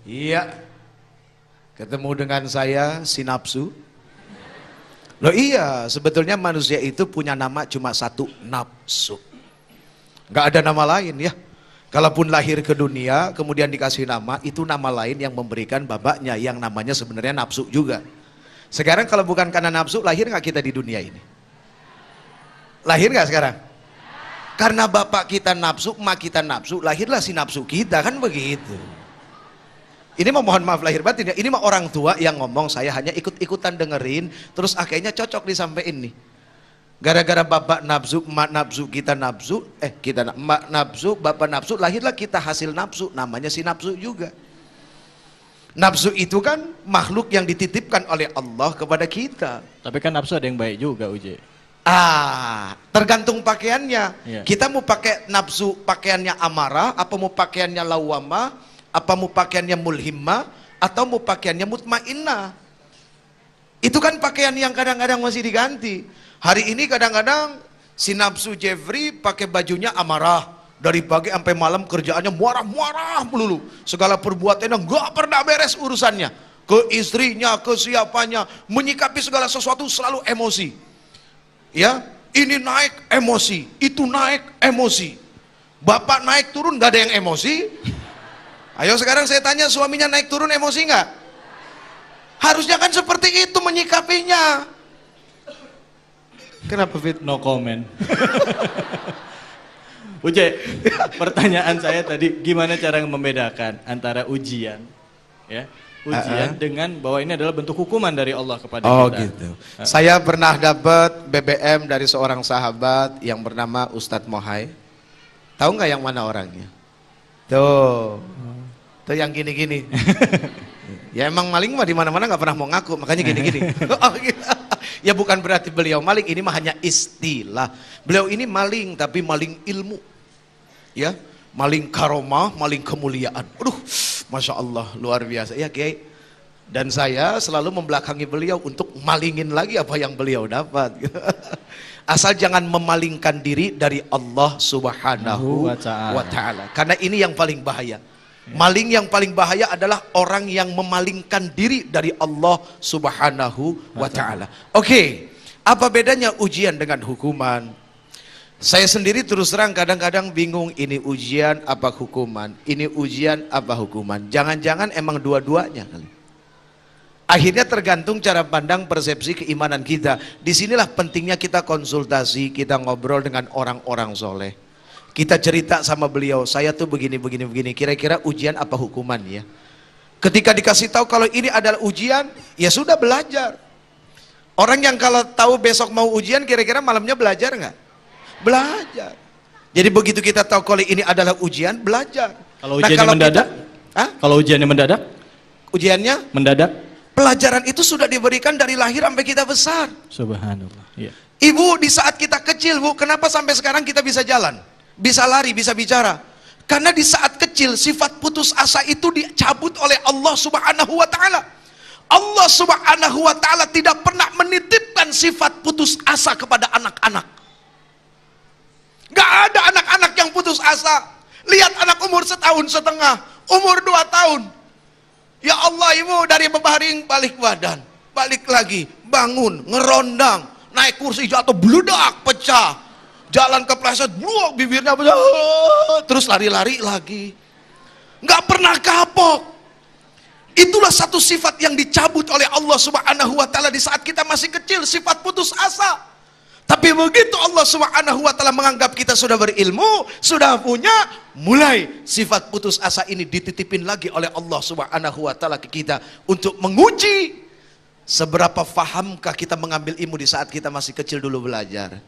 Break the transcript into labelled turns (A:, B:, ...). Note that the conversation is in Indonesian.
A: Iya, ketemu dengan saya si nafsu. Loh iya, sebetulnya manusia itu punya nama cuma satu, nafsu. Gak ada nama lain ya. Kalaupun lahir ke dunia kemudian dikasih nama, itu nama lain yang memberikan bapaknya, yang namanya sebenarnya nafsu juga. Sekarang kalau bukan karena nafsu, lahir gak kita di dunia ini? Lahir gak sekarang? Karena bapak kita nafsu, emak kita nafsu, lahirlah si nafsu kita, kan begitu. Ini mah mohon maaf lahir batin ya, ini mah orang tua yang ngomong, saya hanya ikut-ikutan dengerin, terus akhirnya cocok disampaikan nih. Gara-gara bapak nafsu, emak nafsu, kita nafsu, emak nafsu, bapak nafsu, lahirlah kita hasil nafsu, namanya si nafsu juga. Nafsu itu kan makhluk yang dititipkan oleh Allah kepada kita.
B: Tapi kan nafsu ada yang baik juga, Uje.
A: Tergantung pakaiannya.
B: Iya.
A: Kita mau pakai nafsu pakaiannya amarah, apa mau pakaiannya lawamah, apa mau pakaiannya mulhimmah, atau mau pakaiannya mutmainnah. Itu kan pakaian yang kadang-kadang masih diganti. Hari ini kadang-kadang si nafsu Jeffrey pakai bajunya amarah, dari pagi sampai malam kerjaannya muarah-muarah melulu, segala perbuatannya nggak pernah beres urusannya, ke istrinya, ke siapanya, menyikapi segala sesuatu selalu emosi. Ya, ini naik emosi, itu naik emosi. Bapak naik turun nggak ada yang emosi. Ayo sekarang saya tanya, suaminya naik turun emosi nggak? Harusnya kan seperti itu menyikapinya. Kenapa Fit?
B: No comment. Uje, pertanyaan saya tadi, gimana cara membedakan antara ujian, ya, ujian dengan bahwa ini adalah bentuk hukuman dari Allah kepada kita.
A: Oh gitu. Saya pernah dapat BBM dari seorang sahabat yang bernama Ustadz Mohai. Tahu nggak yang mana orangnya? Tuh. Tuh yang gini-gini. Ya emang maling mah di mana-mana nggak pernah mau ngaku, makanya gini-gini. Oh, gitu. Ya bukan berarti beliau maling, ini mah hanya istilah. Beliau ini maling tapi maling ilmu. Ya, maling karomah, maling kemuliaan. Aduh, Masya Allah, luar biasa ya Kiai. Dan saya selalu membelakangi beliau untuk malingin lagi apa yang beliau dapat. Asal jangan memalingkan diri dari Allah Subhanahu wa Ta'ala. Karena ini yang paling bahaya. Maling yang paling bahaya adalah orang yang memalingkan diri dari Allah Subhanahu wa Ta'ala. Oke, apa bedanya ujian dengan hukuman? Saya sendiri terus terang kadang-kadang bingung, ini ujian apa hukuman? Ini ujian apa hukuman? Jangan-jangan emang dua-duanya kali. Akhirnya tergantung cara pandang, persepsi, keimanan kita. Disinilah pentingnya kita konsultasi, kita ngobrol dengan orang-orang soleh. Kita cerita sama beliau, saya tuh begini, kira-kira ujian apa hukuman ya. Ketika dikasih tahu kalau ini adalah ujian, ya sudah belajar. Orang yang kalau tahu besok mau ujian, kira-kira malamnya belajar nggak? Belajar. Jadi begitu kita tahu kalau ini adalah ujian, belajar.
B: Kalau ujiannya mendadak? Kalau ujiannya mendadak?
A: Ujiannya?
B: Mendadak?
A: Pelajaran itu sudah diberikan dari lahir sampai kita besar.
B: Subhanallah. Ya.
A: Ibu, di saat kita kecil, Bu, kenapa sampai sekarang kita bisa jalan? Bisa lari, bisa bicara. Karena di saat kecil sifat putus asa itu dicabut oleh Allah Subhanahu wa Ta'ala. Allah Subhanahu wa Ta'ala tidak pernah menitipkan sifat putus asa kepada anak-anak. Gak ada anak-anak yang putus asa. Lihat anak umur 1,5 tahun, umur 2 tahun. Ya Allah, ibu dari bebaring balik badan, balik lagi, bangun, ngerondang, naik kursi jatuh, bludak, pecah. Jalan kepleset, blok, bibirnya pecah, terus lari-lari lagi. Nggak pernah kapok. Itulah satu sifat yang dicabut oleh Allah Subhanahu wa Ta'ala di saat kita masih kecil, sifat putus asa. Tapi begitu Allah Subhanahu wa Ta'ala menganggap kita sudah berilmu, sudah punya, mulai sifat putus asa ini dititipin lagi oleh Allah Subhanahu wa Ta'ala ke kita untuk menguji seberapa fahamkah kita mengambil ilmu di saat kita masih kecil dulu belajar.